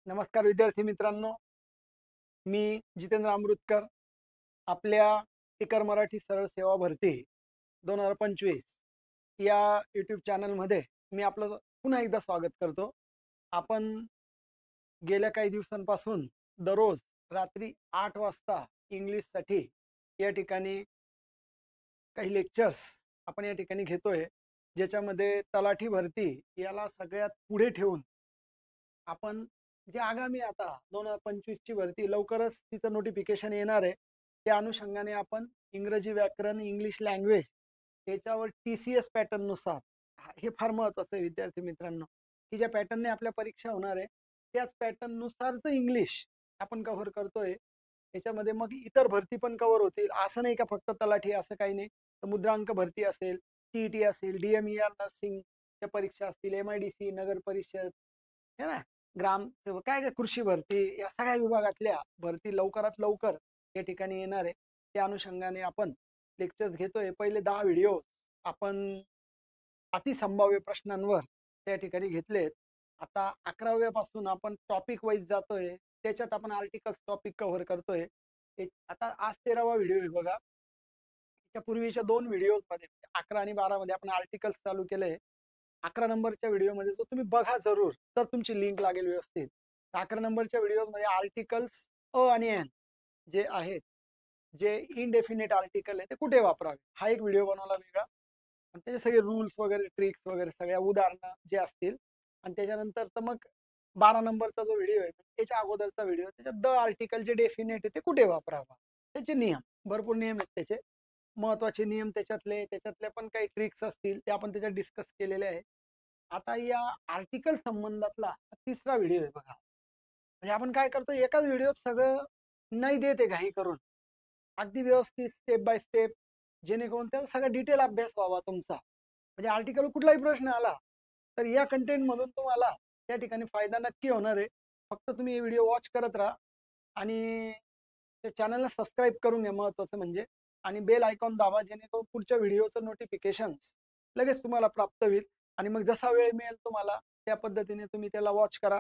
नमस्कार विद्यार्थी मित्रांनो, मी जितेंद्र अमृतकर. आपल्या टिकर मराठी सरळ सेवा भरती 2025 या यूट्यूब चॅनलमध्ये मी आपलं पुन्हा एकदा स्वागत करतो. आपण गेल्या काही दिवसांपासून दररोज रात्री 8 वाजता इंग्लिशसाठी या ठिकाणी काही लेक्चर्स आपण या ठिकाणी घेतोय, ज्याच्यामध्ये तलाठी भरती याला सगळ्यात पुढे ठेवून आपण जे आगामी आता 2025 ची भरती लवकरच तिचं नोटिफिकेशन येणार आहे, त्या अनुषंगाने आपण इंग्रजी व्याकरण, इंग्लिश लँग्वेज याच्यावर TCS पॅटर्न नुसार, हे फार महत्वाचं आहे विद्यार्थी मित्रांनो, की ज्या पॅटर्नने आपल्या परीक्षा होणार आहे त्याच पॅटर्न नुसारच इंग्लिश आपण कव्हर करतोय. याच्यामध्ये मग इतर भरती पण कव्हर होतील, असं नाही का फक्त तलाठी, असं काही नाही. तर मुद्रांक भरती असेल, TET असेल, DMER नर्सिंगच्या परीक्षा असतील, MIDC नगर परिषद, है ना, ग्राम काय काय कृषी भरती, या सगळ्या विभागातल्या भरती लवकरात लवकर या ठिकाणी येणार आहे. त्या अनुषंगाने आपण लेक्चर्स घेतोय. पहिले 10 व्हिडिओ आपण अतिसंभाव्य प्रश्नांवर त्या ठिकाणी घेतलेत. आता 11व्या पासून आपण टॉपिक वाईज जातोय, त्याच्यात आपण आर्टिकल्स टॉपिक कव्हर करतोय. आता आज 13वा व्हिडिओ आहे बघा. त्या पूर्वीच्या 2 व्हिडिओमध्ये 11 आणि 12 मध्ये आपण आर्टिकल्स चालू केले. 11 नंबरच्या व्हिडिओमध्ये जो तुम्ही बघा जरूर, तर तुमची लिंक लागेल व्यवस्थित. 11 नंबरच्या व्हिडिओमध्ये आर्टिकल्स अ आणि एन जे आहेत, जे इनडेफिनेट आर्टिकल आहे, ते कुठे वापरावे, हा एक व्हिडिओ बनवला वेगळा. आणि त्याचे सगळे रूल्स वगैरे, ट्रिक्स वगैरे सगळ्या उदाहरणं जे असतील. आणि त्याच्यानंतर तर मग 12 नंबरचा जो व्हिडिओ आहे त्याच्या अगोदरचा व्हिडिओ, त्याच्यात द आर्टिकल जे डेफिनेट आहे ते कुठे वापरावा, त्याचे नियम, भरपूर नियम आहेत त्याचे, महत्वाचे नियम त्याच्यातले पण काही ट्रिक्स असतील ते आपण त्याच्यात डिस्कस केलेले आहे. आता या आर्टिकल संबंधातला तिसरा व्हिडिओ आहे बघा. म्हणजे आपण काय करतो, एकाच व्हिडिओत सगळं नाही देते घाई करून, अगदी व्यवस्थित स्टेप बाय स्टेप, जेणेकरून त्याचा सगळा डिटेल अभ्यास व्हावा तुमचा. म्हणजे आर्टिकल कुठलाही प्रश्न आला तर या कंटेंट मधून तुम्हाला त्या ठिकाणी फायदा नक्की होणार आहे. फक्त तुम्ही हे व्हिडिओ वॉच करत राहा आणि त्या चॅनलला सबस्क्राईब करून घ्या, महत्वाचं म्हणजे, आणि बेल आयकॉन दाबा, जेणेकरून पुढच्या व्हिडिओचं नोटिफिकेशन लगेच तुम्हाला प्राप्त होईल. आणि मग जसा वेळ मिळेल तुम्हाला त्या पद्धतीने तुम्ही त्याला वॉच करा.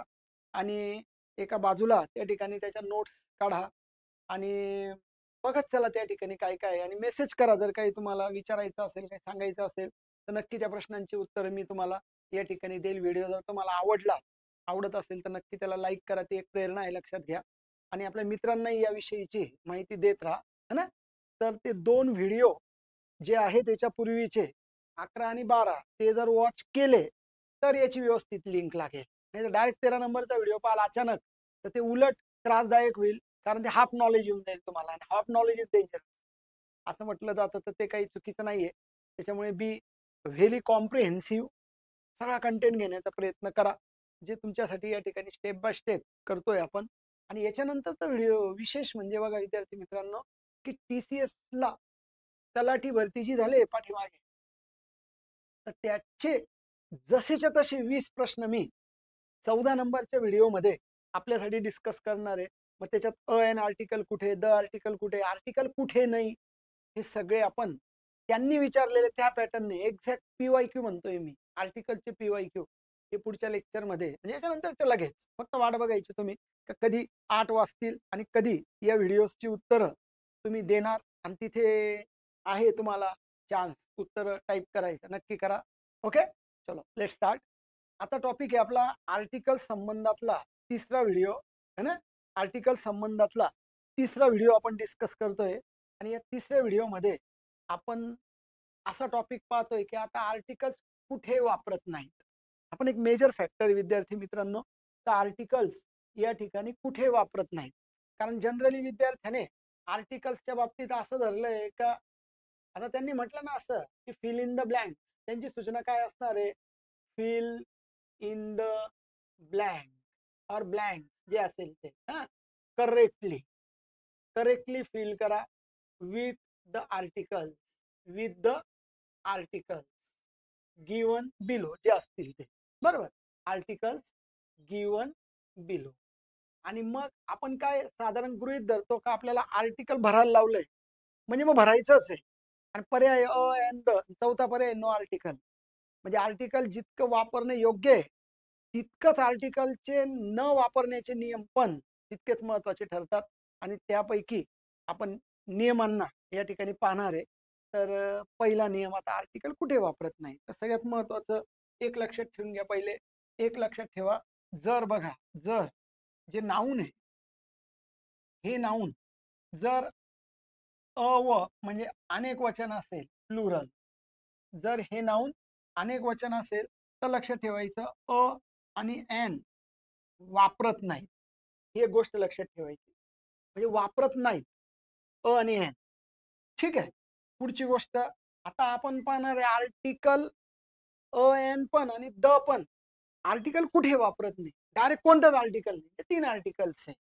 आणि एका बाजूला त्या ठिकाणी त्याच्या नोट्स काढा आणि बघत चला त्या ठिकाणी काय काय, आणि मेसेज करा जर काही तुम्हाला विचारायचं असेल, काही सांगायचं असेल तर नक्की त्या प्रश्नांची उत्तरं मी तुम्हाला या ठिकाणी देईल. व्हिडिओ जर तुम्हाला आवडत असेल तर नक्की त्याला लाईक करा, ती एक प्रेरणा आहे, लक्षात घ्या. आणि आपल्या मित्रांनाही याविषयीची माहिती देत राहा, है ना. तर ते 2 व्हिडिओ जे आहे त्याच्या पूर्वीचे 11 आणि 12 ते जर वॉच केले तर याची व्यवस्थित लिंक लागेल. नाही तर डायरेक्ट 13 नंबरचा व्हिडिओ पाहाल अचानक, तर ते उलट त्रासदायक होईल, कारण ते हाफ नॉलेज येऊन जाईल तुम्हाला, आणि हाफ नॉलेज इज डेंजरस असं म्हटलं जातं. तर ते काही चुकीचं नाहीये. त्याच्यामुळे बी व्हेरी कॉम्प्रिहेन्सिव्ह सगळा कंटेंट घेण्याचा प्रयत्न करा, जे तुमच्यासाठी या ठिकाणी स्टेप बाय स्टेप करतोय आपण. आणि याच्यानंतरचा व्हिडिओ विशेष म्हणजे बघा विद्यार्थी मित्रांनो, की TCS ला तलाठी भरती जी झाली पाठीमागे, तर त्याचे जसेच्या तसे 20 प्रश्न मी 14 नंबरच्या व्हिडिओमध्ये आपल्यासाठी डिस्कस करणार आहे. मग त्याच्यात एन आर्टिकल कुठे, द आर्टिकल कुठे, आर्टिकल कुठे नाही, हे सगळे आपण त्यांनी विचारलेले त्या पॅटर्नने एक्झॅक्ट PYQ म्हणतोय मी, आर्टिकलचे PYQ, हे पुढच्या लेक्चरमध्ये, म्हणजे याच्यानंतर लगेच फक्त वाट बघायची तुम्ही, कधी 8 वाजतील आणि कधी या व्हिडिओजची उत्तरं तुम्ही देणार. आणि तिथे आहे तुम्हाला चान्स उत्तर टाईप करायचं, नक्की करा. ओके, चलो लेट स्टार्ट. आता टॉपिक आहे आपला आर्टिकल संबंधातला तिसरा व्हिडिओ, है ना. आर्टिकल संबंधातला तिसरा व्हिडिओ आपण डिस्कस करतोय. आणि या तिसऱ्या व्हिडिओमध्ये आपण असा टॉपिक पाहतोय की आता आर्टिकल्स कुठे वापरत नाहीत. आपण एक मेजर फॅक्टर विद्यार्थी मित्रांनो, तर आर्टिकल्स या ठिकाणी कुठे वापरत नाहीत. कारण जनरली विद्यार्थ्याने आर्टिकल्सच्या बाबतीत असं धरलंय का, आता त्यांनी म्हटलं ना असं की फिल इन द ब्लँक, त्यांची सूचना काय असणार आहे, फिल इन द ब्लँक और ब्लँक जे असेल ते करेक्टली करेक्टली फिल करा with the articles, with the articles given below जे असतील ते, बरोबर, आर्टिकल्स गिवन बिलो. आणि मग आपण काय साधारण गृहीत धरतो का आपल्याला आर्टिकल भरायला लावलंय म्हणजे मग भरायचंच आहे. आणि पर्याय अ एन द, चौथा पर्याय नो आर्टिकल. म्हणजे आर्टिकल जितकं वापरणं योग्य आहे तितकंच आर्टिकलचे न वापरण्याचे नियम पण तितकेच महत्वाचे ठरतात. आणि त्यापैकी आपण नियमांना या ठिकाणी पाहणार आहे. तर पहिला नियम, आता आर्टिकल कुठे वापरत नाही, तर सगळ्यात महत्वाचं एक लक्षात ठेवून घ्या. पहिले एक लक्षात ठेवा, जर बघा, जर जे नाऊन आहे, हे नाऊन जर व म्हणजे अनेक वचन असेल, प्लुरल, जर हे नाऊन अनेक वचन असेल तर लक्षात ठेवायचं अ आणि एन वापरत नाही. ही एक गोष्ट लक्षात ठेवायची, म्हणजे वापरत नाहीत अ आणि एन. ठीक आहे. पुढची गोष्ट, आता आपण पाहणार आहे आर्टिकल अ एन पण आणि द पण. आर्टिकल कुठे वापरत नाही, डायरेक्ट कोणतंच आर्टिकल नाही, हे 3 आर्टिकल्स आहे.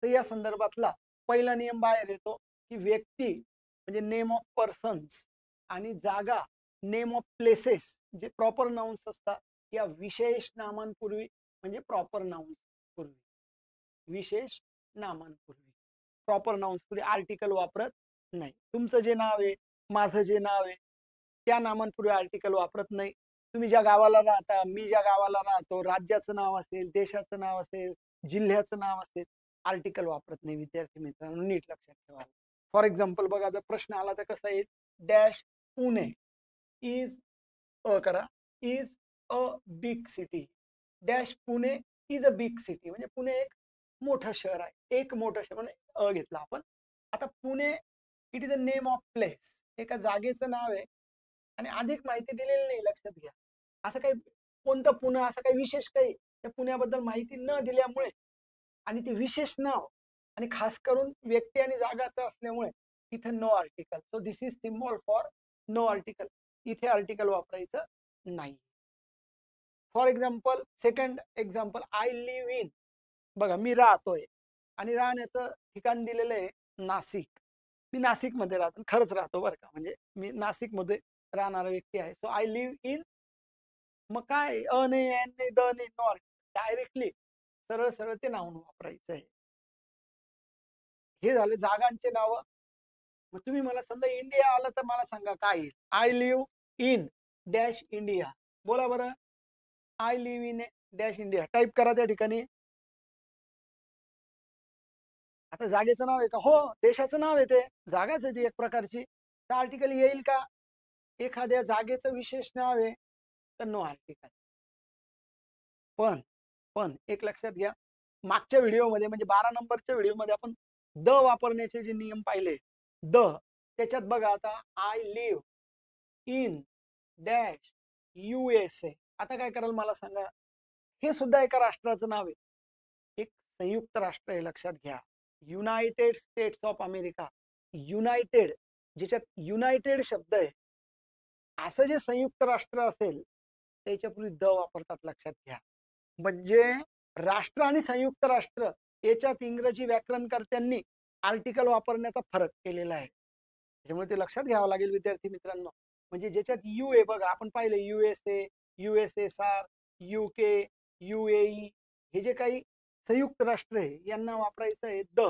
तर या संदर्भातला पहिला नियम बाहेर येतो की व्यक्ती म्हणजे नेम ऑफ पर्सन्स आणि जागा नेम ऑफ प्लेसेस जे प्रॉपर नाउन्स असतात, या विशेष नामांपूर्वी म्हणजे प्रॉपर नाउन्स पूर्वी, विशेष नामांपूर्वी प्रॉपर नाउन्स पूर्वी आर्टिकल वापरत नाही. तुमचं जे नाव आहे, माझं जे नाव आहे, त्या नामांपूर्वी आर्टिकल वापरत नाही. तुम्ही ज्या गावाला राहता, मी ज्या गावाला राहतो, राज्याचं नाव असेल, देशाचं नाव असेल, जिल्ह्याचं नाव असेल, आर्टिकल वापरत नाही. विद्यार्थी मित्रांनो, नीट लक्षात ठेवा. फॉर एक्झाम्पल बघा, जर प्रश्न आला तर कसा येईल, डॅश पुणे इज करा, is a big city. Dash Pune is a big city, म्हणजे पुणे एक मोठं शहर आहे, एक मोठं शहर, म्हणजे अ घेतला आपण. आता Pune it is a name of place, एका जागेचं नाव आहे आणि अधिक माहिती दिलेली नाही. लक्षात घ्या, असं काही कोणतं पुणे, असं काही विशेष काही त्या पुण्याबद्दल माहिती न दिल्यामुळे आणि ते विशेष नाव आणि खास करून व्यक्ती आणि जागाचं असल्यामुळे इथे no article. So this is symbol for no article. इथे आर्टिकल वापरायचं नाही. For example, second example, I live in. बघा, मी राहतोय आणि राहण्याचं ठिकाण दिलेलं आहे नाशिक. मी नाशिकमध्ये राहतो, खरंच राहतो बरं का, म्हणजे मी नाशिकमध्ये राहणारा व्यक्ती आहे. So I live in. मग काय अ नाही, एन नाही, द नाही, नॉर, डायरेक्टली सरळ सरळ ते नाऊन वापरायचं आहे. हे झाले जागांचे नाव. मग तुम्ही मला समजा इंडिया आलं तर मला सांगा काय येईल. I live in dash India. बोला बरं, I live in dash India type करा त्या ठिकाणी. आता जागेचं नाव आहे का? हो, देशाचं नाव आहे, ते जागाच आहे ती एक प्रकारची. तर आर्टिकल येईल का? एखाद्या जागेचं विशेष नाव आहे तर नो आर्टिकल. पण पण एक लक्षात घ्या, मागच्या व्हिडिओमध्ये म्हणजे 12 नंबरच्या व्हिडिओमध्ये आपण द वापरण्याचे जे नियम पाहिले, द, त्याच्यात बघा, आता I live in dash USA. आता काय कराल मला सांगा, हे सुद्धा एका राष्ट्राचं नाव आहे, एक संयुक्त राष्ट्र आहे. लक्षात घ्या, United states of America. United, ज्याच्यात युनायटेड शब्द आहे, असं जे संयुक्त राष्ट्र असेल त्याच्यापूर्वी द वापरतात. लक्षात घ्या, म्हणजे राष्ट्र आणि संयुक्त राष्ट्र याच्यात इंग्रजी व्याकरणकर्त्यांनी आर्टिकल वापरण्याचा फरक केलेला आहे. त्यामुळे ते लक्षात घ्यावं लागेल विद्यार्थी मित्रांनो. म्हणजे ज्याच्यात यू आहे, बघा आपण पाहिले USA, USSR, UK, UAE, हे जे काही संयुक्त राष्ट्र आहे यांना वापरायचं आहे द.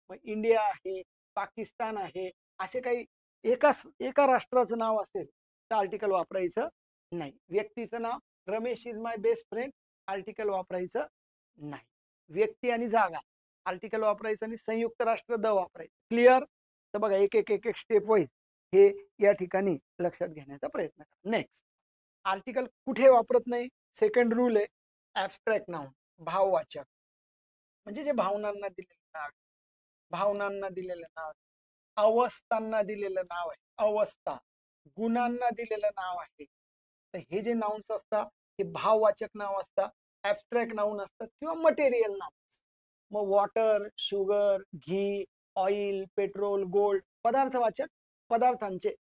मग इंडिया आहे, पाकिस्तान आहे, असे काही एका राष्ट्राचं नाव असेल तर आर्टिकल वापरायचं नाही. व्यक्तीचं नाव, Ramesh is my best friend, article वापरायचं नाही. व्यक्ती आणि जागा आर्टिकल वापरायचं आणि संयुक्त राष्ट्र द वापरायचं. क्लिअर? तर बघा, एक एक एक एक स्टेप वाईज हे या ठिकाणी लक्षात घेण्याचा प्रयत्न करा. नेक्स्ट, आर्टिकल कुठे वापरत नाही? सेकंड रूल आहे ऍबस्ट्रॅक्ट नाउन, भाववाचक, म्हणजे जे भावनांना दिलेलं नाव, भावनांना दिलेलं नाव, अवस्थांना दिलेलं नाव आहे, अवस्था, गुणांना दिलेलं नाव आहे. तर हे जे नाउन्स असतात हे भाववाचक नाव असतात, ऍबस्ट्रॅक्ट नाउन असतात किंवा मटेरियल नाउन. मग वॉटर, शुगर, घी, ऑइल, पेट्रोल, गोल्ड, पदार्थवाचक पदार्थांचे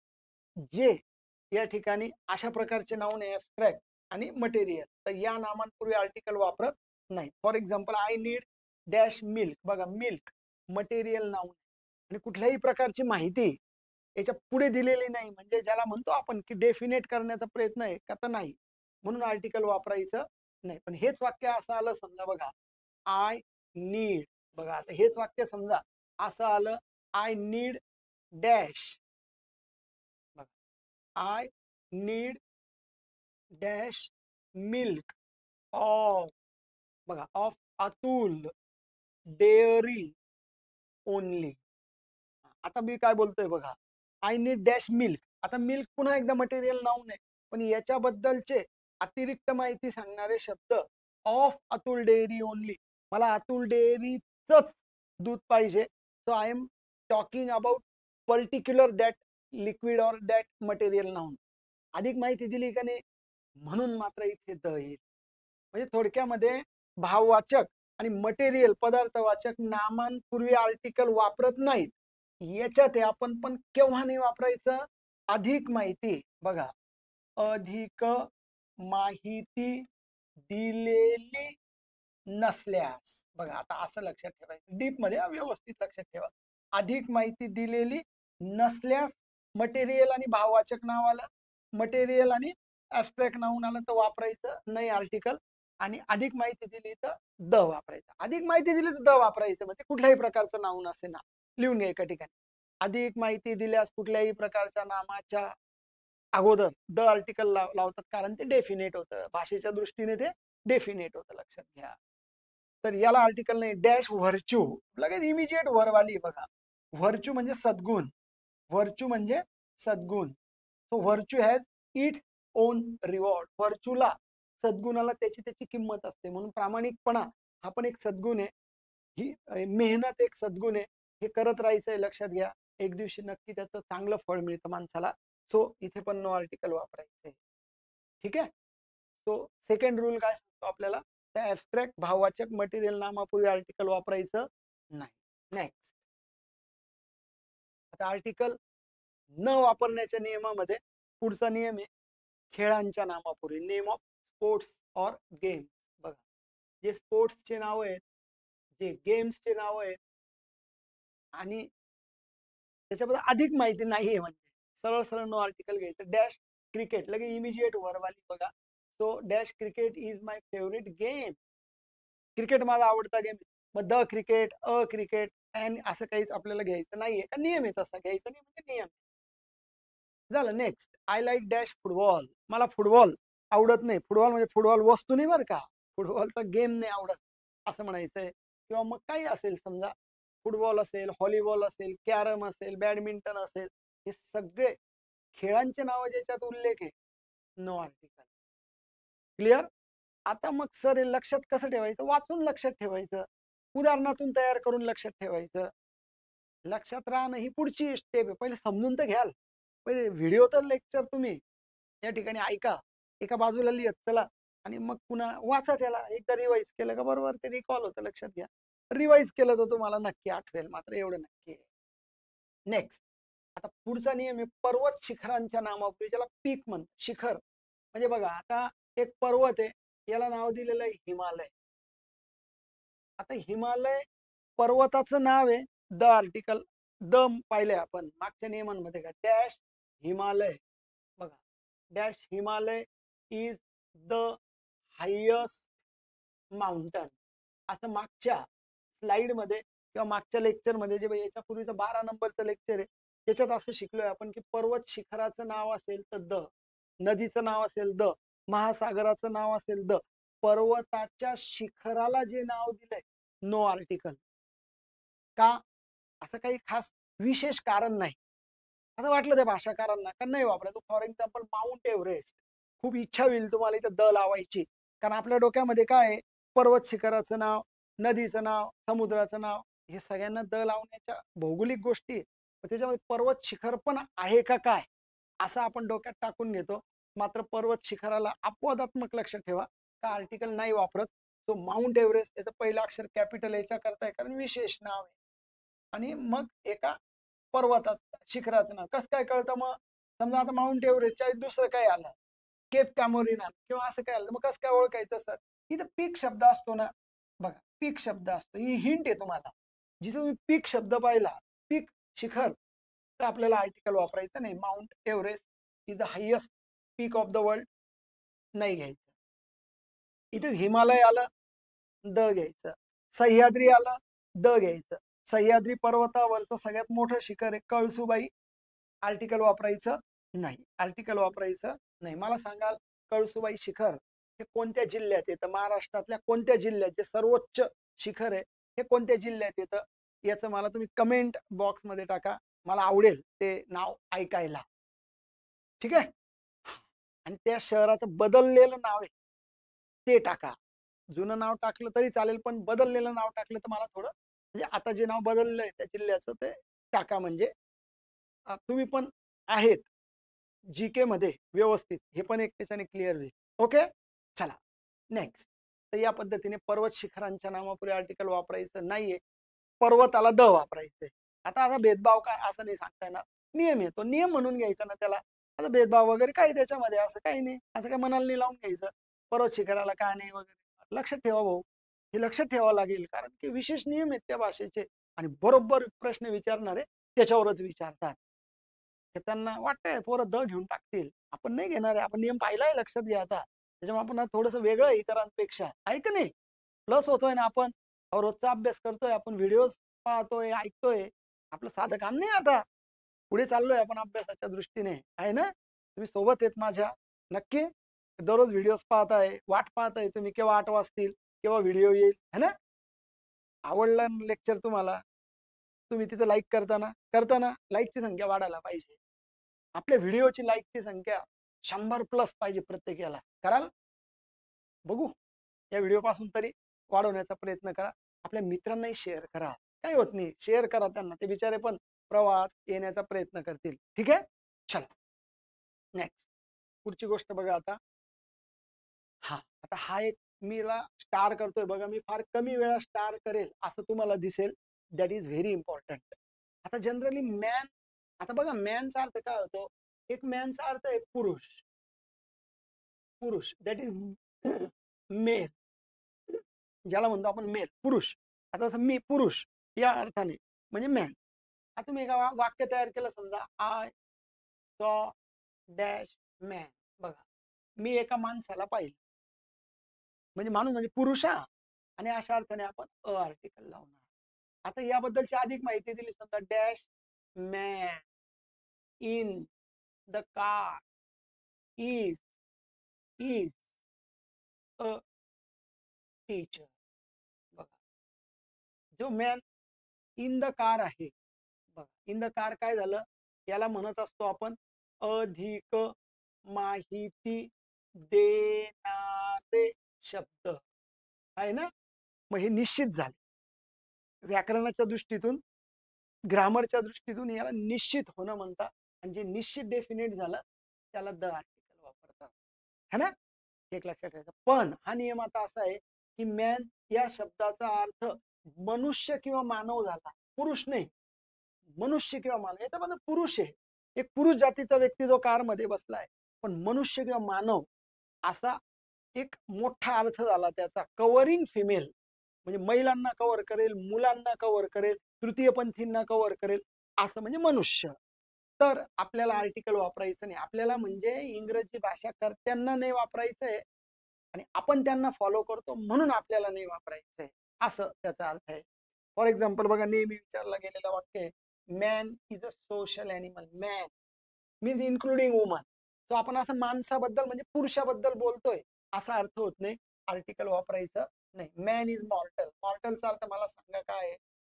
जे या ठिकाणी अशा प्रकारचे नाउन आहे ऍबस्ट्रॅक्ट आणि मटेरियल, तर या नामांपूर्वी आर्टिकल वापरत नाही. For example, I need dash milk. बघा, मिल्क मटेरियल नाउन आणि कुठल्याही प्रकारची माहिती याच्या पुढे दिलेली नाही, म्हणजे ज्याला म्हणतो आपण की डेफिनेट करण्याचा प्रयत्न आहे का, तर नाही, म्हणून आर्टिकल वापरायचं नाही. पण हेच वाक्य असं आलं समजा, बघा, आय नीड. बघा, आता हेच वाक्य समजा असं आलं, I need dash. I need dash milk. Of, बघा ऑफ अतुल डेअरी ओनली. आता मी काय बोलतोय बघा, आय नीड डॅश मिल्क. आता मिल्क पुन्हा एकदा मटेरियल नाऊन आहे, पण याच्याबद्दलचे अतिरिक्त माहिती सांगणारे शब्द ऑफ अतुल डेअरी ओनली. मला अतुल डेअरीच दूध पाहिजे. So I am talking about particular that liquid or that material noun. अधिक माहिती दिली का नाही, म्हणून मात्र इथे द येईल. म्हणजे थोडक्यामध्ये भाववाचक आणि मटेरियल पदार्थवाचक नामांपूर्वी आर्टिकल वापरत नाहीत. याच्यात आपण पण केव्हा नाही वापरायचं, अधिक माहिती. बघा, अधिक माहिती दिलेली नसल्यास, बघा आता असं लक्षात ठेवायचं, डीप मध्ये व्यवस्थित लक्षात ठेवा. अधिक माहिती दिलेली नसल्यास मटेरियल आणि भाववाचक नाव आलं, मटेरियल आणि ऍब्स्ट्रॅक्ट नाऊन आलं तर वापरायचं नाही आर्टिकल, आणि अधिक माहिती दिली तर द वापरायचं. अधिक माहिती दिली तर द वापरायचं, म्हणजे कुठल्याही प्रकारचं नाऊन असे ना, लिहून घ्या एका ठिकाणी. अधिक माहिती दिल्यास कुठल्याही प्रकारच्या नामाच्या अगोदर द आर्टिकल लावतात, कारण ते डेफिनेट होतं, भाषेच्या दृष्टीने ते डेफिनेट होतं, लक्षात घ्या. तर याला आर्टिकल नाही. डॅश व्हर्च्यू, लगेच इमिजिएट व्हर्ब बघा. व्हर्च्यू म्हणजे सद्गुण, व्हर्च्यू म्हणजे सद्गुण. So virtue has its own reward. व्हर्च्यूला, सद्गुणाला त्याची त्याची किंमत असते, म्हणून प्रामाणिकपणा हा पण एक सद्गुण आहे, ही मेहनत एक सद्गुण आहे. हे करत राहायचंय, लक्षात घ्या, एक दिवशी नक्की त्याचं चांगलं फळ मिळतं माणसाला. सो इथे पण नो आर्टिकल वापरायचंय. ठीक आहे. सो सेकंड रूल काय सांगतो आपल्याला, त्या ऍब्स्ट्रॅक्ट भाववाचक मटेरियल नामापूर्वी आर्टिकल वापरायचं नाही. नेक्स्ट, आता आर्टिकल न वापरण्याच्या नियमामध्ये पुढचा नियम आहे, खेळांच्या नामापूर्वी. Name of sports or games. बघा, जे स्पोर्ट्सचे नाव आहेत, जे गेम्सचे नाव आहेत, आणि त्याच्याबद्दल अधिक माहिती नाहीये, म्हणजे सरळ सरळ नो आर्टिकल घ्यायचं. डॅश क्रिकेट, लगे इमिजिएट वर्ब आली बघा. So dash cricket is my favourite game. Cricket माझा आवडता गेम. मग the cricket, a cricket, and असं काहीच आपल्याला घ्यायचं नाहीये, का नियम आहे तसा, घ्यायचं नाही म्हणजे नियम झालं. Next, I like dash football. मला फुटबॉल आवडत नाही. फुटबॉल म्हणजे फुटबॉल वस्तू नाही बरं का, फुटबॉलचा गेम नाही आवडत असं म्हणायचंय. किंवा मग काही असेल, समजा फुटबॉल असेल, व्हॉलीबॉल असेल, कॅरम असेल, बॅडमिंटन असेल, हे सगळे खेळांचे नाव ज्याच्यात उल्लेख आहे, नो आर्टिकल. क्लिअर. आता मग सर हे लक्षात कसं ठेवायचं, वाचून लक्षात ठेवायचं, उदाहरणातून तयार करून लक्षात ठेवायचं. लक्षात राहणं ही पुढची स्टेप आहे, पहिले समजून तर घ्याल. पहिले व्हिडिओ तर लेक्चर तुम्ही या ठिकाणी ऐका, एका बाजूला लिहत चला, आणि मग पुन्हा वाचा त्याला. एकदा रिवाईज केलं का बरोबर ते रिकॉल होतं, लक्षात घ्या. रिवाईज केलं तर तुम्हाला नक्की आठवेल, मात्र एवढं नक्की आहे. नेक्स्ट, आता पुढचा नियम आहे, पर्वत शिखरांच्या नावापूर्वी, ज्याला पीक म्हणतात, शिखर म्हणजे बघा, आता एक पर्वत आहे, याला नाव दिलेलं आहे हिमालय. आता हिमालय पर्वताचं नाव आहे, द आर्टिकल द पाहिले आपण मागच्या नियमांमध्ये का, डॅश हिमालय. बघा, dash Himalaya is the highest mountain. असं मागच्या स्लाइड मध्ये किंवा मागच्या लेक्चर मध्ये, जे याच्या पूर्वीचं 12 नंबरचं लेक्चर आहे, त्याच्यात असं शिकलोय आपण की पर्वत शिखराचं नाव असेल तर द, नदीचं नाव असेल द, महासागराचं नाव असेल द, पर्वताच्या शिखराला जे नाव दिलंय नो आर्टिकल. का, असं काही खास विशेष कारण नाही. असं वाटलं त्या भाषाकारांना का नाही वापरायचं. फॉर एक्झाम्पल माउंट एव्हरेस्ट, खूप इच्छा होईल तुम्हाला इथं द लावायची, कारण आपल्या डोक्यामध्ये काय आहे, पर्वत शिखराचं नाव, नदीचं नाव, समुद्राचं नाव, हे सगळ्यांना द लावण्याच्या भौगोलिक गोष्टी, त्याच्यामध्ये पर्वत शिखर पण आहे का काय, असं आपण डोक्यात टाकून घेतो. मात्र पर्वत शिखराला अपवादात्मक लक्षात ठेवा का आर्टिकल नाही वापरत. तो माउंट एव्हरेस्ट, त्याचं पहिलं अक्षर कॅपिटल याच्या करता आहे, कारण विशेष नाव आहे. आणि मग एका पर्वतात शिखराचं नाव कसं काय कळतं, मग समजा आता माउंट एव्हरेस्टच्या दुसरं काय आलं, केप कॅमोरिन आलं किंवा असं काय आलं, मग कसं काय ओळखायचं सर, इथं पीक शब्द असतो ना. बघा, पीक शब्द असतो, ही हिंट आहे तुम्हाला. जिथे तुम्ही पीक शब्द पाहिला, पीक शिखर, तर आपल्याला आर्टिकल वापरायचं नाही. Mount Everest is the highest peak of the world नाही घ्यायचं. इथे हिमालय आलं, द घ्यायचं. सह्याद्री आलं, द घ्यायचं. सह्याद्री पर्वतावरचं सगळ्यात मोठं शिखर आहे कळसुबाई, आर्टिकल वापरायचं नाही. आर्टिकल वापरायचं नाही. मला सांगाल, कळसुबाई शिखर हे कोणत्या जिल्ह्यात येतं, महाराष्ट्रातल्या कोणत्या जिल्ह्यात, जे सर्वोच्च शिखर आहे हे कोणत्या जिल्ह्यात येतं, याचं मला तुम्ही कमेंट बॉक्समध्ये टाका. मला आवडेल ते नाव ऐकायला. ठीक आहे. आणि त्या शहराचं बदललेलं नाव आहे ते टाका. जुनं नाव टाकलं तरी चालेल, पण बदललेलं नाव टाकलं तर मला थोडं, म्हणजे आता जे नाव बदललंय त्या जिल्ह्याचं ते टाका. म्हणजे तुम्ही पण आहेत जीके मध्ये व्यवस्थित, हे पण एक त्याच्याने क्लिअर होईल. ओके, चला नेक्स्ट. तर या पद्धतीने पर्वत शिखरांच्या नावापुढे आर्टिकल वापरायचं नाहीये, पर्वताला द वापरायचंय. आता असा भेदभाव काय असं नाही सांगता येणार, नियम येतो, नियम म्हणून घ्यायचा ना त्याला. आता भेदभाव वगैरे काही त्याच्यामध्ये असं काही नाही, असं काही मनाला नाही लावून घ्यायचं. पर्वत शिखराला का नाही वगैरे लक्षात ठेवा भाऊ, हे लक्षात ठेवावं लागेल, कारण की विशेष नियम आहेत त्या भाषेचे. आणि बरोबर प्रश्न विचारणारे त्याच्यावरच विचारतात. त्यांना वाटतंय पोरं द घेऊन टाकतील, आपण नाही घेणार आहे, आपण नियम पाहिलाय, लक्षात घ्या. आता त्याच्यामुळे आपण थोडस वेगळं आहे इतरांपेक्षा, आहे का नाही? प्लस होतोय ना आपण, रोजचा अभ्यास करतोय, आपण व्हिडिओ पाहतोय, ऐकतोय, आपलं साधं काम नाही. आता पुढे चाललोय आपण अभ्यासाच्या दृष्टीने, आहे ना? तुम्ही सोबत येत माझ्या, नक्की. दररोज व्हिडिओ पाहताय, वाट पाहताय तुम्ही केव्हा 8 वाजतील, केव्हा व्हिडिओ येईल, है ना? आवडलं लेक्चर तुम्हाला, तुम्ही तिथं लाईक करताना लाईकची संख्या वाढायला पाहिजे. आपल्या व्हिडिओची लाईकची संख्या 100+ पाहिजे प्रत्येकाला. कराल? बघू, या व्हिडिओ पासून तरी वाढवण्याचा प्रयत्न करा. आपल्या मित्रांनाही शेअर करा, काही होत नाही, शेअर करा त्यांना, ते बिचारे पण प्रवाहात येण्याचा प्रयत्न करतील. ठीक आहे, चला नेक्स्ट. पुढची गोष्ट बघा आता. आता हा एक मीला स्टार करतोय बघा, मी फार कमी वेळा स्टार करेल असं तुम्हाला दिसेल. That is very important. आता जनरली मॅन, आता बघा मॅनचा अर्थ काय होतो, एक मॅनचा अर्थ आहे पुरुष, पुरुष दॅट इज मेल, ज्याला म्हणतो आपण मेल, पुरुष. आता जसं मी पुरुष या अर्थाने म्हणजे मॅन. आता तुम्ही एका वाक्य तयार केलं, समजा आय सॉ डॅश मॅन. बघा, मी एका माणसाला पाहिलं, म्हणजे माणूस म्हणजे पुरुष हा, आणि अशा अर्थाने आपण अ आर्टिकल लावणार. आता याबद्दलची अधिक माहिती दिली, समजा dash man in the car is a teacher. बघा, जो मॅन इन द कार आहे, बघा इन द कार काय झालं, याला म्हणत असतो आपण अधिक माहिती देणारे शब्द, आहे ना? मग हे निश्चित झाले व्याकरणाच्या दृष्टीतूून, ग्रामरच्या दृष्टीतून याला निश्चित होणं म्हणतात. आणि जे निश्चित डेफिनेट झालं त्याला द आर्टिकल वापरतात, है ना? एक लक्षात ठेवायचं. पण हा नियम आता असा आहे की मॅन या शब्दाचा अर्थ मनुष्य किंवा मानव झाला, पुरुष नाही. मनुष्य किंवा मानव, याचा म्हणजे पुरुष आहे, एक पुरुष जातीचा व्यक्ती जो कारमध्ये बसलाय. पण मनुष्य किंवा मानव असा एक मोठा अर्थ झाला त्याचा, कव्हरिंग फिमेल, म्हणजे महिलांना कव्हर करेल, मुलांना कव्हर करेल, तृतीयपंथींना कव्हर करेल, असं म्हणजे मनुष्य. तर आपल्याला आर्टिकल वापरायचं नाही, आपल्याला म्हणजे इंग्रजी भाषा कर्त्यांना नाही वापरायचंय, आणि आपण त्यांना फॉलो करतो म्हणून आपल्याला नाही वापरायचंय, असं त्याचा अर्थ आहे. फॉर एक्झाम्पल बघा, नेहमी विचारला गेलेलं वाक्य आहे, man is a social animal. Man means including woman. तो आपण असं माणसाबद्दल म्हणजे पुरुषाबद्दल बोलतोय असा अर्थ होत नाही, आर्टिकल वापरायचं नाही. मॅन इज मॉर्टल, मॉर्टलचा अर्थ मला सांगा काय आहे?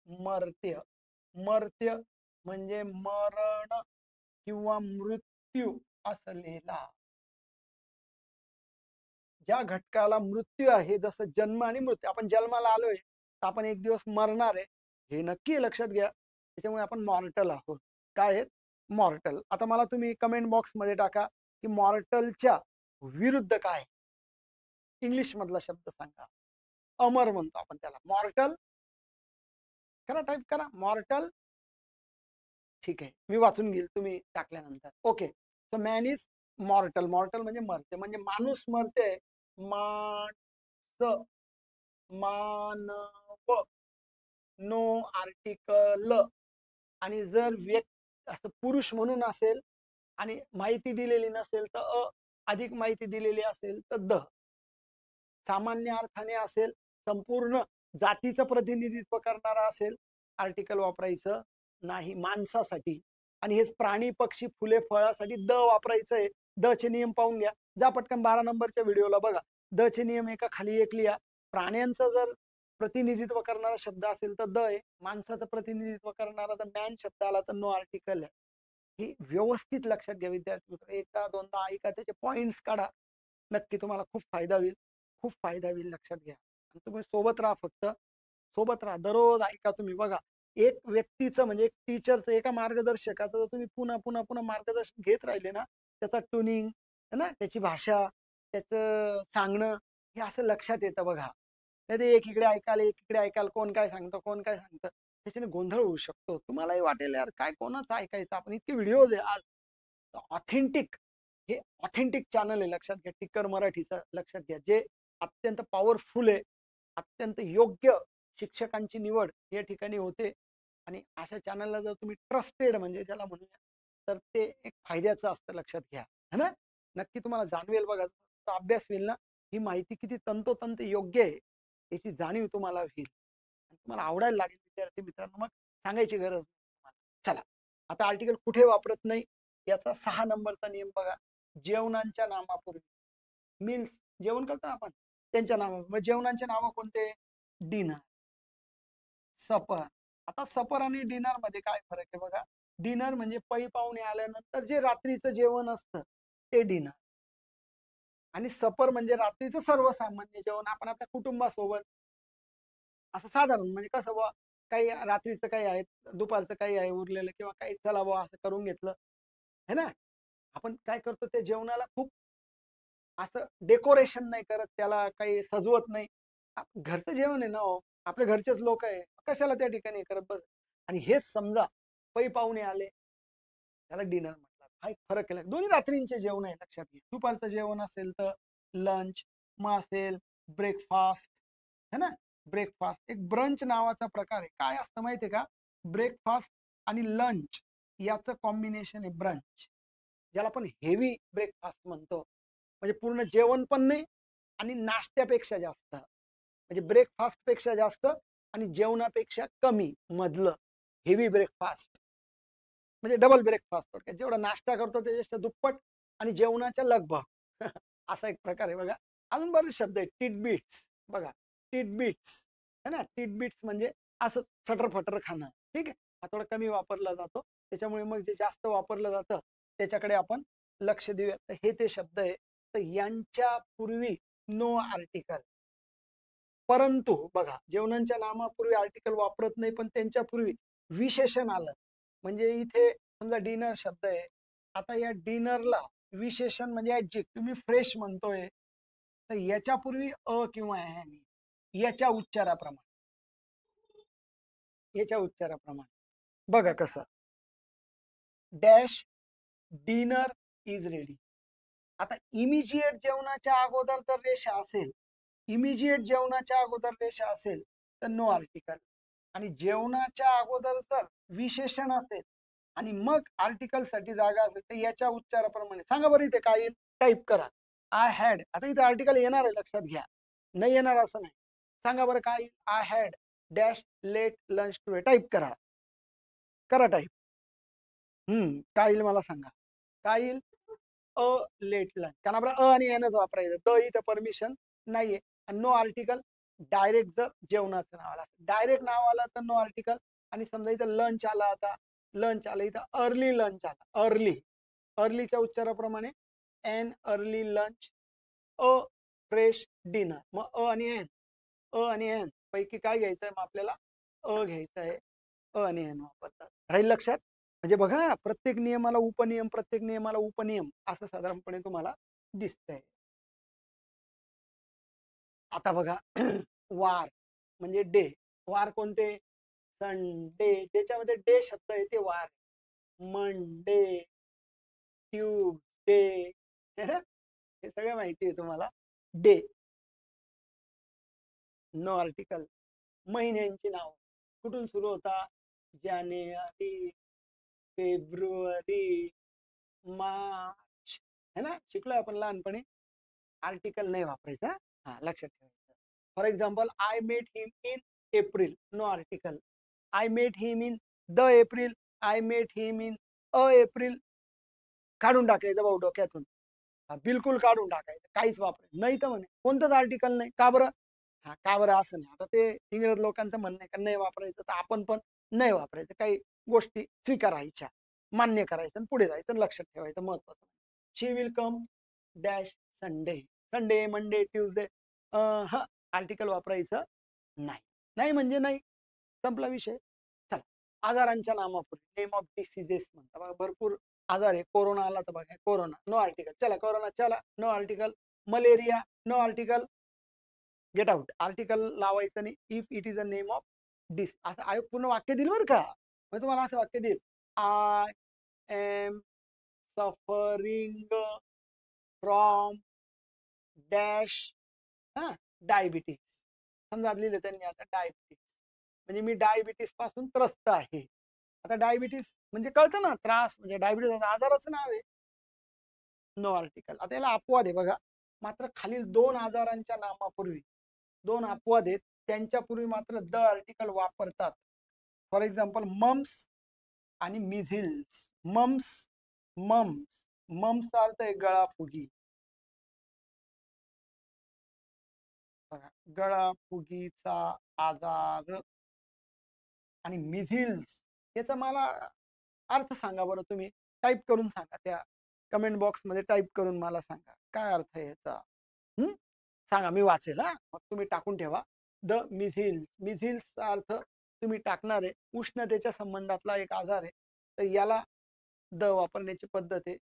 मर्त्य. मर्त्य म्हणजे मरण किंवा मृत्यू असलेला. ज्या घटकाला मृत्यू आहे, जसं जन्म आणि मृत्यू, आपण जन्माला आलोय तर आपण एक दिवस मरणार आहे, हे नक्की लक्षात घ्या. त्याच्यामुळे आपण मॉर्टल आहोत. काय आहेत? मॉर्टल. आता मला तुम्ही कमेंट बॉक्स मध्ये टाका की मॉर्टलच्या विरुद्ध काय, इंग्लिश मधला शब्द सांगा. अमर म्हणतो आपण त्याला, मॉर्टल. करा, टाईप करा मॉर्टल. ठीक आहे, मी वाचून घेईल तुम्ही टाकल्यानंतर. Okay, so man is मॉर्टल. मॉर्टल म्हणजे मरते, म्हणजे माणूस मरते. माणस, मानव, नो आर्टिकल. आणि जर व्यक्ती असं पुरुष म्हणून असेल आणि माहिती दिलेली नसेल तर अ, अधिक माहिती दिलेली असेल तर द. सामान्य अर्थाने असेल, संपूर्ण जातीचं प्रतिनिधित्व करणारा असेल, आर्टिकल वापरायचं नाही माणसासाठी. आणि हेच प्राणी, पक्षी, फुले, फळासाठी द वापरायचं आहे. द चे नियम पाहून घ्या, जा पटकन 12 नंबरच्या व्हिडिओला बघा. द चे नियम एका खाली एक लिहा. प्राण्यांचा जर प्रतिनिधित्व करणारा शब्द असेल तर द आहे, माणसाचं प्रतिनिधित्व करणारा जर मॅन शब्द आला तर नो आर्टिकल आहे. ही व्यवस्थित लक्षात घ्या विद्यार्थी मित्र, एकदा दोनदा ऐका, त्याचे पॉइंट्स काढा, नक्की तुम्हाला खूप फायदा होईल, खूप फायदा होईल. लक्षात घ्या. आणि तुम्ही सोबत राहा, फक्त सोबत राहा, दररोज ऐका तुम्ही. बघा, एक व्यक्तीचं म्हणजे एक टीचरचं, एका मार्गदर्शकाचं जर तुम्ही पुन्हा पुन्हा पुन्हा मार्गदर्शन घेत राहिले ना, त्याचा ट्युनिंग ना, त्याची भाषा, त्याचं सांगणं, हे असं लक्षात येतं. बघा, नाही ते एकीकडे ऐकाल एकीकडे ऐकाल, कोण काय सांगतं कोण काय सांगतं, त्याच्याने गोंधळ होऊ शकतो. तुम्हालाही वाटेल यार काय कोणाचं ऐकायचं, आपण इतके व्हिडिओ आज. ऑथेंटिक, हे ऑथेंटिक चॅनल आहे, लक्षात घ्या, टिकर मराठीचं. लक्षात घ्या, जे अत्यंत पॉवरफुल आहे, अत्यंत योग्य शिक्षकांची निवड या ठिकाणी होते. आणि अशा चॅनलला जर तुम्ही ट्रस्टेड म्हणजे ज्याला म्हणूया, तर ते एक फायद्याचं असतं. लक्षात घ्या, है ना. नक्की तुम्हाला जाणवेल. बघा, अभ्यास होईल ना, ही माहिती किती तंतोतंत योग्य आहे याची जाणीव तुम्हाला होईल, तुम्हाला आवडायला लागेल विद्यार्थी मित्रांनो. मग सांगायची गरज नाही तुम्हाला. चला, आता आर्टिकल कुठे वापरत नाही याचा 6 नंबरचा नियम बघा. जेवणांच्या नामापूर्वी, मील्स जेवण करतो आपण त्यांच्या नावावर. मग जेवणांचे नाव कोणते? डिनर, सपर. आता सपर आणि डिनर मध्ये काय फरक आहे बघा. डिनर म्हणजे पै पाहुणे आल्यानंतर जे रात्रीचं जेवण असतं ते डिनर, आणि सपर म्हणजे रात्रीचं सर्वसामान्य जेवण, आपण आपल्या कुटुंबासोबत असं साधारण, म्हणजे कसं बुवा, काही रात्रीचं काही आहे, दुपारचं काही आहे उरलेलं, किंवा काही चला बुवा असं करून घेतलं, है ना. आपण काय करतो, त्या जेवणाला खूप असं डेकोरेशन नाही करत, त्याला काही सजवत नाही. घरचं जेवण आहे ना हो, आपल्या घरचेच लोक आहे, कशाला त्या ठिकाणी करत बस. आणि हेच समजा पै पाहुणे आले, त्याला डिनर म्हणतात. हा एक फरक केला. दोन्ही रात्रींचे जेवण आहे, लक्षात घ्या. दुपारचं जेवण असेल तर लंच, मग असेल ब्रेकफास्ट, है ना. ब्रेकफास्ट एक ब्रंच नावाचा प्रकार आहे. काय असतं माहितीये का, ब्रेकफास्ट आणि लंच याचं कॉम्बिनेशन आहे ब्रंच, ज्याला आपण हेवी ब्रेकफास्ट म्हणतो. म्हणजे पूर्ण जेवण पण नाही आणि नाश्त्यापेक्षा जास्त, म्हणजे ब्रेकफास्ट पेक्षा जास्त आणि जेवणापेक्षा कमी मधलं हेवी ब्रेकफास्ट, म्हणजे डबल ब्रेकफास्ट. थोडक्यात जेवढा नाश्ता करतो त्याच्यापेक्षा दुप्पट आणि जेवणाच्या लगभग असा एक प्रकार आहे बघा. अजून बरेच शब्द आहेत. टिटबिट्स बघा, टिटबिट्स है ना. टिटबिट्स म्हणजे असं सटर खाणं, ठीक आहे. हा थोडा कमी वापरला जातो, त्याच्यामुळे मग जे जास्त वापरलं जातं त्याच्याकडे आपण लक्ष देऊया. तर हे ते शब्द आहे. तर यांच्या पूर्वी नो आर्टिकल. परंतु बघा, जेवणांच्या नामापूर्वी आर्टिकल वापरत नाही, पण त्यांच्या पूर्वी विशेषण आलं. म्हणजे इथे समजा डिनर शब्द आहे, आता या डिनरला विशेषण म्हणजे ऍडजेक्ट, तुम्ही फ्रेश म्हणतोय, तर याच्या पूर्वी अ किंवा ॲ, याच्या उच्चाराप्रमाणे, याच्या उच्चाराप्रमाणे बघा कसं, डॅश डिनर इज रेडी. आता इमिजिएट जेवणाच्या अगोदर जर रेषा असेल, इमिजिएट जेवणाच्या अगोदर रेषा असेल तर नो आर्टिकल. आणि जेवणाच्या अगोदर जर विशेषण असेल आणि मग आर्टिकल साठी जागा असेल तर याच्या उच्चाराप्रमाणे सांगा बरं इथे काय येईल, टाईप करा. I had. आता इथे आर्टिकल येणार आहे, लक्षात घ्या, नाही येणार असं नाही. सांगा बरं काय येईल. I had dash late lunch today. Type करा, करा टाईप. काय येईल मला सांगा, काय येईल. A late lunch. कारण आपला अ आणि एनच वापरायचं, द इथं परमिशन नाहीये. आणि नो आर्टिकल डायरेक्ट जर जेवणाचं नाव आलं, डायरेक्ट नाव आलं तर नो आर्टिकल. आणि समजा इथं लंच आला, आता लंच आलं, इथं अर्ली लंच आला, अर्ली, अर्लीच्या उच्चाराप्रमाणे an early lunch, a fresh dinner. मग अ आणि एन, अ आणि एन पैकी काय घ्यायचं आहे, मग आपल्याला अ घ्यायचं आहे. अ आणि एन वापरतात, राहील लक्षात. म्हणजे बघा, प्रत्येक नियमाला उपनियम, प्रत्येक नियमाला उपनियम असं साधारणपणे तुम्हाला दिसतंय. आता बघा वार म्हणजे डे. वार कोणते? संडे. ज्याच्यामध्ये डे शब्द आहे ते वार. मंडे, ट्यूसडे, हे सगळं माहिती आहे तुम्हाला. Day, no article. महिन्यांची नाव कुठून सुरू होता? जानेवारी, फेब्रुवारी, मार्च, है ना, शिकलोय आपण लहानपणी. आर्टिकल नाही वापरायचा, हा लक्षात ठेवायचं. For example, I met him in April, no article. I met him in the April, I met him in a April, काढून टाकायचं भाऊ डोक्यातून. बिलकुल काढून टाकायचं, काहीच वापरायचं नाही. तर म्हणे कोणतंच आर्टिकल नाही. का बरं? का बरं असं नाही. आता ते इंग्रज लोकांचं म्हणणं आहे का नाही वापरायचं, तर आपण पण नाही वापरायचं. काही गोष्टी स्वीकारायच्या, मान्य करायचं आणि पुढे जायचं, लक्षात ठेवायचं महत्वाचं. She will come dash Sunday. Sunday, Monday, Tuesday हा आर्टिकल वापरायचं नाही. नाही म्हणजे नाही, संपला विषय. चला, आजारांच्या नामापूर्वी नेम ऑफ डिसिजेस म्हणतात बघा. भरपूर आजार आहे. कोरोना आला तर बघा, कोरोना नो आर्टिकल. चला कोरोना, चला no article. Malaria no article, get out. Article लावायचं नाही. If it is a name of this, असं आयोग पूर्ण वाक्य दिलं बरं का. मग तुम्हाला असं वाक्य देईल, I am suffering from dash हा डायबिटीस. समजा लिहिलं त्यांनी आता डायबिटीस, म्हणजे मी डायबिटीस पासून त्रस्त आहे. आता डायबिटीस म्हणजे कळतं ना, त्रास म्हणजे डायबिटीस आजाराचं नाव आहे. No article. आता याला अपवाद आहे बघा. मात्र खालील दोन आजारांच्या नामापूर्वी दोन अपवाद आहेत, त्यांच्यापूर्वी मात्र द आर्टिकल वापरतात. फॉर एक्झाम्पल मम्स आणि मिझिल्स. मम्स, मम्स मम्सचा अर्थ आहे गळाफुगी. बघा, गळाफुगीचा आजार. आणि मिझिल्स याचा मला अर्थ सांगा बरं, तुम्ही टाईप करून सांगा, त्या कमेंट बॉक्स मध्ये टाईप करून मला सांगा काय अर्थ आहे याचा. सांगा, मी वाचेल हा, मग तुम्ही टाकून ठेवा. द मिझिल्स. मिझिल्सचा अर्थ तुम्ही टाकणार आहे उष्णतेच्या संबंधातला एक आजार आहे, तर याला द वापरण्याची पद्धत आहे,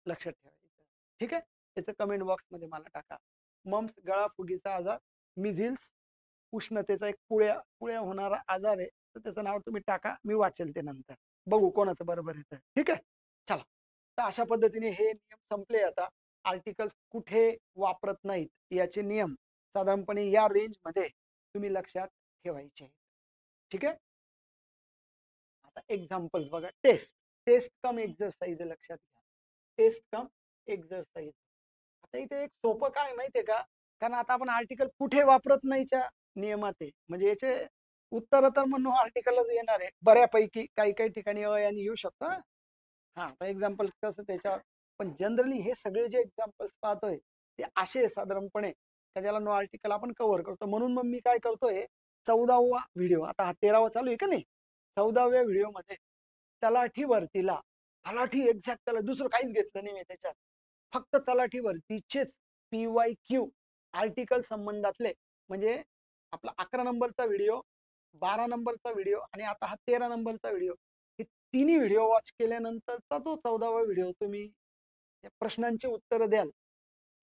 लक्षात ठेवायचं. ठीक आहे, त्याचं कमेंट बॉक्स मध्ये मला टाका. मम्स गळाफुगीचा आजार, मिझिल्स उष्णतेचा एक पुळ्या पुळ्या होणारा आजार आहे, तर त्याचं नाव तुम्ही टाका, मी वाचेल ते नंतर, बघू कोणाचं बरोबर येतं. ठीक आहे, चला. तर अशा पद्धतीने हे नियम संपले. आता आर्टिकल्स कुठे वापरत नाहीत याचे नियम साधारणपणे या रेंज मध्ये तुम्ही लक्षात ठेवायचे. ठीक आहे. आता एक्झाम्पल्स बघा. टेस्ट, टेस्ट कम एक्झरसाइज लक्षात घ्या. टेस्ट कम एक्झरसाइज. आता इथे एक सोपं काय माहितीये का, कारण आता आपण आर्टिकल कुठे वापरत नाहीच्या नियमात आहे, म्हणजे याचे उत्तर तर म्हणून आर्टिकलच येणार आहे बऱ्यापैकी. काही काही ठिकाणी आणि येऊ शकतो. हा, आता एक्झाम्पल कसं त्याच्यावर, पण जनरली हे सगळे जे एक्झाम्पल्स पाहतोय ते असे साधारणपणे का ज्याला नो आर्टिकल आपण कव्हर करतो. म्हणून मग मी काय करतोय, 14वा व्हिडिओ, आता हा 13वा चालू आहे का नाही, 14व्या व्हिडिओ मध्ये तलाठी भरतीला, तलाठी एक्झॅक्ट त्याला दुसरं काहीच घेतलं नाही मी त्याच्यात, फक्त तलाठी भरतीचेच PYQ आर्टिकल संबंधातले, म्हणजे आपला 11 नंबरचा व्हिडिओ, 12 नंबरचा व्हिडिओ आणि आता हा 13 नंबरचा व्हिडिओ, हे तिन्ही व्हिडिओ वॉच केल्यानंतरचा तो 14वा व्हिडिओ तुम्ही प्रश्नांची उत्तर द्याल,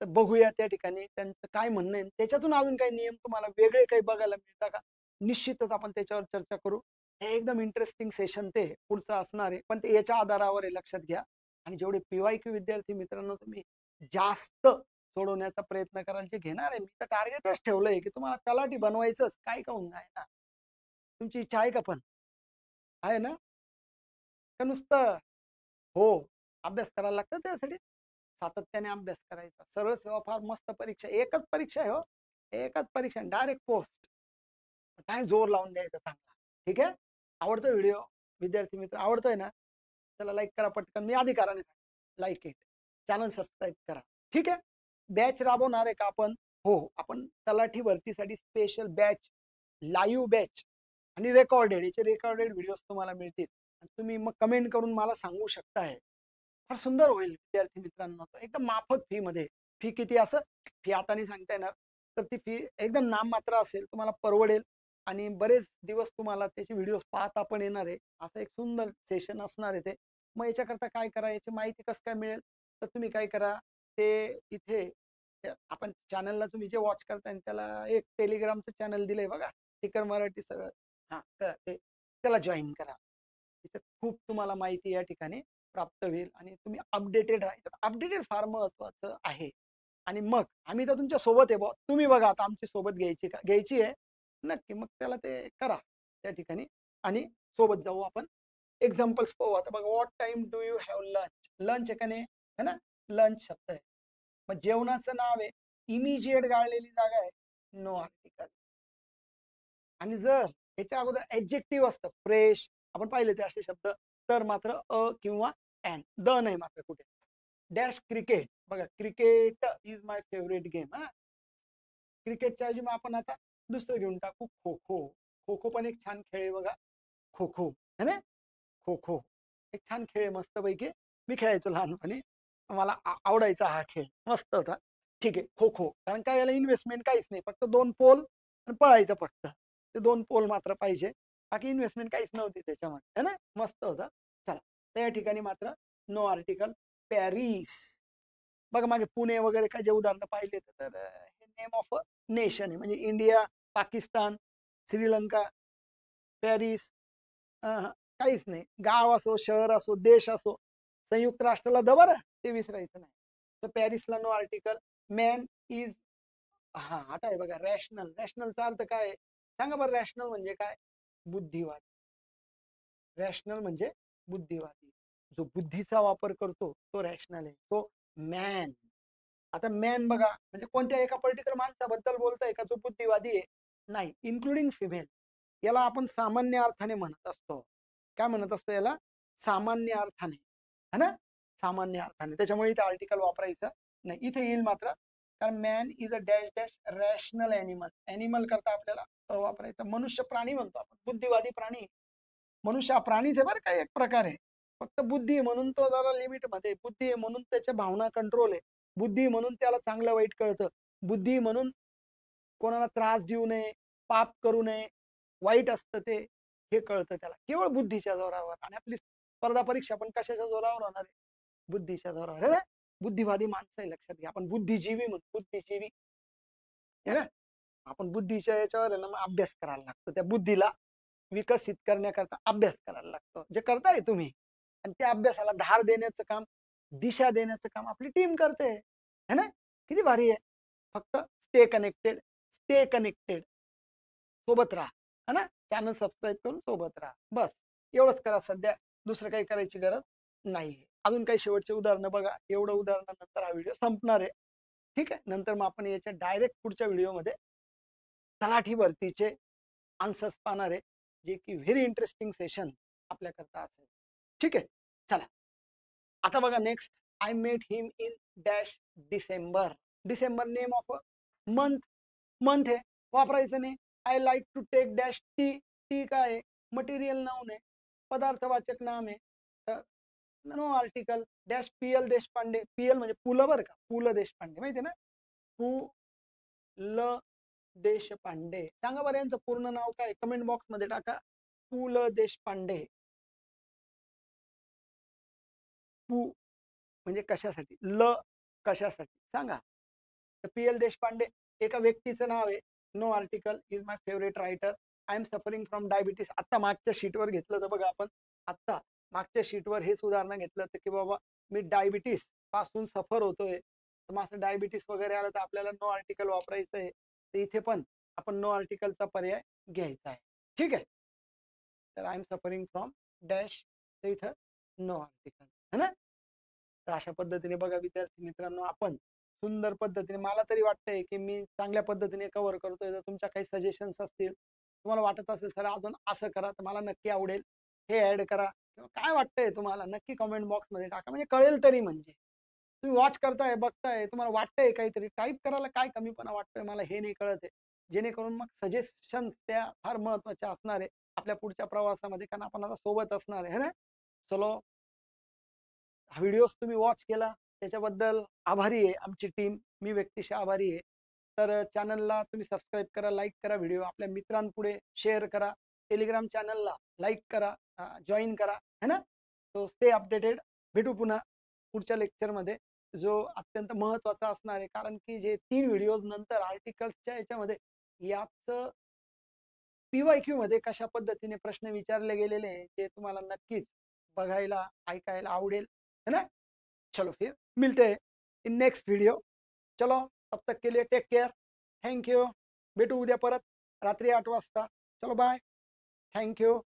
तर बघूया त्या ठिकाणी त्यांचं काय म्हणणं आहे. त्याच्यातून अजून काही नियम तुम्हाला वेगळे काही बघायला मिळतात का, निश्चितच आपण त्याच्यावर चर्चा करू. हे एकदम इंटरेस्टिंग सेशन ते पुढचं असणार आहे, पण ते याच्या आधारावर आहे, लक्षात घ्या. आणि जेवढे PYQ विद्यार्थी मित्रांनो तुम्ही जास्त सोडवण्याचा प्रयत्न कराल, जे घेणार आहे मी तर टार्गेटच ठेवलंय की तुम्हाला तलाठी बनवायचंच, काय काहून आहे ना. तुमची इच्छा आहे का, पण आहे ना, का नुसतं हो अभ्यास करायला लागतं त्यासाठी, सातत्याने अभ्यास करायचा. सरळ सेवा फार मस्त परीक्षा, एकच परीक्षा आहे हो, एकच परीक्षा, डायरेक्ट पोस्ट. काय जोर लावून द्यायचा चांगला. ठीक आहे, आवडतो व्हिडिओ विद्यार्थी मित्र, आवडतोय ना, त्याला लाईक करा पटकन, मी अधिकाराने लाईक इट, चॅनल सबस्क्राईब करा. ठीक आहे. बॅच राबवणार आहे का आपण, हो, आपण तलाठी भरतीसाठी स्पेशल बॅच, लाईव्ह बॅच आणि रेकॉर्डेड, याचे रेकॉर्डेड व्हिडिओज तुम्हाला मिळतील. तुम्ही मग कमेंट करून मला सांगू शकताय, फार सुंदर होईल विद्यार्थी मित्रांनो. एकदम माफक फी मध्ये. फी किती, असं फी आता नाही सांगता येणार, तर ती फी एकदम नाममात्र असेल, तुम्हाला परवडेल आणि बरेच दिवस तुम्हाला त्याचे व्हिडिओ पाहता पण येणार आहे. असं एक सुंदर सेशन असणार आहे ते. मग याच्याकरता काय करा, याची माहिती कसं काय मिळेल, तर तुम्ही काय करा, ते इथे आपण चॅनलला तुम्ही जे वॉच करताय त्याला एक टेलिग्रामचं चॅनल दिलंय बघा, टिकर मराठी सगळं, हा ते त्याला जॉईन करा. तिथे खूप तुम्हाला माहिती या ठिकाणी प्राप्त होईल आणि तुम्ही अपडेटेड राहायचं. अपडेटेड फार महत्वाचं आहे. आणि मग आम्ही तर तुमच्या सोबत आहे, तुम्ही बघा आता आमची सोबत घ्यायची का, घ्यायची आहे नक्की, मग त्याला ते करा त्या ठिकाणी आणि सोबत जाऊ आपण. एक्झाम्पल्स पाहू. आता बघा, what time do you have lunch. Lunch आहे का नाही, है ना, लंच शब्द आहे. मग जेवणाचं नाव आहे, इमिजिएट गाळलेली जागा आहे, नो आर्टिकल. आणि जर याच्या अगोदर ऍडजेक्टिव्ह असतं, फ्रेश, आपण पाहिले ते असे शब्द, तर मात्र अ किंवा ॲन, द नाही मात्र कुठे. डॅश क्रिकेट, बघा, cricket is my favourite game. हा, क्रिकेटच्या ऐवजी मग आपण आता दुसरं घेऊन टाकू, खो खो. खो खो पण एक छान खेळ आहे बघा, खो खो है ना. खो खो एक छान खेळ आहे, मस्तपैकी मी खेळायचो लहानपणी. मला आवडायचा हा खेळ, मस्त होता. ठीक आहे, खो खो. कारण काय, याला इन्व्हेस्टमेंट काहीच नाही, फक्त 2 पोल आणि पळायचं फक्त. ते 2 पोल मात्र पाहिजे, बाकी इन्व्हेस्टमेंट काहीच नव्हती त्याच्यामध्ये, है ना. मस्त होता. चला, तर या ठिकाणी मात्र नो आर्टिकल. पॅरिस. बघा, मागे पुणे वगैरे काय जे उदाहरणं पाहिले तर हे नेम ऑफ अ नेशन आहे, म्हणजे इंडिया, पाकिस्तान, श्रीलंका, पॅरिस. काहीच नाही. गाव असो, शहर असो, देश असो, संयुक्त राष्ट्राला दबर ते विसरायचं नाही. तर पॅरिसला नो आर्टिकल. Man is. हा, आता आहे बघा, रॅशनल. रॅशनलचा अर्थ काय आहे सांगा बरं? रॅशनल म्हणजे काय? बुद्धिवादी. रॅशनल म्हणजे बुद्धिवादी. जो बुद्धीचा वापर करतो तो रॅशनल आहे, तो मॅन. आता मॅन बघा, म्हणजे कोणत्या एका पर्टिक्युलर माणसाबद्दल बोलताय का जो बुद्धिवादी आहे? नाही, इन्क्लुडिंग फिमेल. याला आपण सामान्य अर्थाने म्हणत असतो. काय म्हणत असतो याला? सामान्य अर्थाने, है ना. सामान्य अर्थाने. त्याच्यामुळे इथे आर्टिकल वापरायचं नाही. इथे येईल मात्र, कारण man is a dash dash rational animal. Animal करता आपल्याला वापरायचं. मनुष्य प्राणी म्हणतो आपण, बुद्धिवादी प्राणी. मनुष्य हा प्राणीच आहे बरं का, एक प्रकारे. फक्त बुद्धी आहे म्हणून तो जरा लिमिट मध्ये. बुद्धी आहे म्हणून त्याच्या भावना कंट्रोल आहे. बुद्धी म्हणून त्याला चांगलं वाईट कळतं. बुद्धी म्हणून कोणाला त्रास देऊ नये, पाप करू नये, वाईट असतं ते, हे कळतं त्याला केवळ बुद्धीच्या जोरावर. आणि आपली स्पर्धा परीक्षा पण कशाच्या जोरावर होणार आहे? बुद्धीच्या जोरावर, है ना. बुद्धिवादी माणसं आहे, लक्षात घ्या. आपण बुद्धिजीवी म्हणतो, बुद्धिजीवी, है ना. आपण बुद्धीच्या याच्यावर आहे ना, मग अभ्यास करायला लागतो. त्या बुद्धीला विकसित करण्याकरता अभ्यास करायला लागतो, जे करताय तुम्ही. आणि त्या अभ्यासाला धार देण्याचं काम, दिशा देण्याचं काम आपली टीम करते, है ना. किती भारी आहे. फक्त स्टे कनेक्टेड, स्टे कनेक्टेड, सोबत राहा, है ना. चॅनल सबस्क्राईब करून सोबत राहा, बस एवढंच करा सध्या. दुसरं काही करायची गरज नाही. अजून काही शेवटचे उदाहरणं बघा. एवढं उदाहरणानंतर हा व्हिडिओ संपणार आहे. ठीक आहे, नंतर मग आपण याच्या डायरेक्ट पुढच्या व्हिडिओमध्ये तलाठी भरतीचे आन्सर्स पाहणार आहे, जे की व्हेरी इंटरेस्टिंग सेशन आपल्याकरता असेल. ठीक आहे, चला. आता बघा next. I met him in dash December. December name of month. Month आहे, वापरायचं नाही. I like to take dash tea. Tea काय आहे? मटेरियल नाऊन आहे, पदार्थवाचक नाम आहे. No article. Dash P L Deshpande. P L म्हणजे पुलं बरं का, पु ल देशपांडे, माहिती ना. पु ल देशपांडे. सांगा बरं यांचं पूर्ण नाव काय? कमेंट बॉक्स मध्ये टाका. पु ल देशपांडे. पु म्हणजे कशासाठी, ल कशासाठी सांगा. तर पी एल देशपांडे एका व्यक्तीचं नाव आहे. No article. Is my favourite writer. I am suffering from diabetes. आत्ता मागच्या शीटवर घेतलं तर बघा, आपण आत्ता मागच्या शीटवर हेच उदाहरण घेतलं तर की बाबा मी डायबिटीस पासून सफर होतोय, तर माझं डायबिटीस वगैरे आलं तर आपल्याला नो आर्टिकल वापरायचं आहे. तर इथे पण आपण नो आर्टिकलचा पर्याय घ्यायचा आहे. ठीक आहे. तर I am suffering from dash, तर इथं नो आर्टिकल, है ना. तर अशा पद्धतीने बघा विद्यार्थी मित्रांनो, आपण सुंदर पद्धतीने, मला तरी वाटतंय की मी चांगल्या पद्धतीने कव्हर करतोय. जर तुमच्या काही सजेशन्स असतील, तुम्हाला वाटत असेल सर अजून असं करा, तर मला नक्की आवडेल. हे ऍड करा, किंवा काय वाटतंय तुम्हाला नक्की कमेंट बॉक्स मध्ये टाका, म्हणजे कळेल तरी. म्हणजे तुम्ही वॉच करताय, बघताय, तुम्हाला वाटतंय काहीतरी, टाईप करायला काय कमीपणा वाटतोय मला हे नाही कळत आहे. जेणेकरून मग सजेशन्स त्या फार महत्वाच्या असणार आहे आपल्या पुढच्या प्रवासामध्ये, कारण आपण आता सोबत असणार आहे ना. चलो, हा व्हिडिओ तुम्ही वॉच केला त्याच्याबद्दल आभारी आहे आमची टीम. मी व्यक्तिशः आभारी आहे. तर चॅनलला तुम्ही सबस्क्राईब करा, लाईक करा, व्हिडिओ आपल्या मित्रांपुढे शेअर करा, टेलिग्राम चॅनलला लाईक करा, जॉईन करा, है ना. तो स्टे अपडेटेड. भेटू पुन्हा पुढच्या लेक्चरमध्ये, जो अत्यंत महत्त्वाचा असणार आहे. कारण की जे 3 व्हिडिओज नंतर आर्टिकल्सच्या याच्यामध्ये याचं PYQ मध्ये कशा पद्धतीने प्रश्न विचारले गेलेले हैं, ते तुम्हाला नक्कीच बघायला, ऐकायला आवडेल, है ना. चलो फिर मिलते हैं इन नेक्स्ट वीडियो. चलो, तब तक के लिए टेक केयर. Thank you. भेटू उद्या परत रात्री 8 वाजता. चलो बाय. Thank you.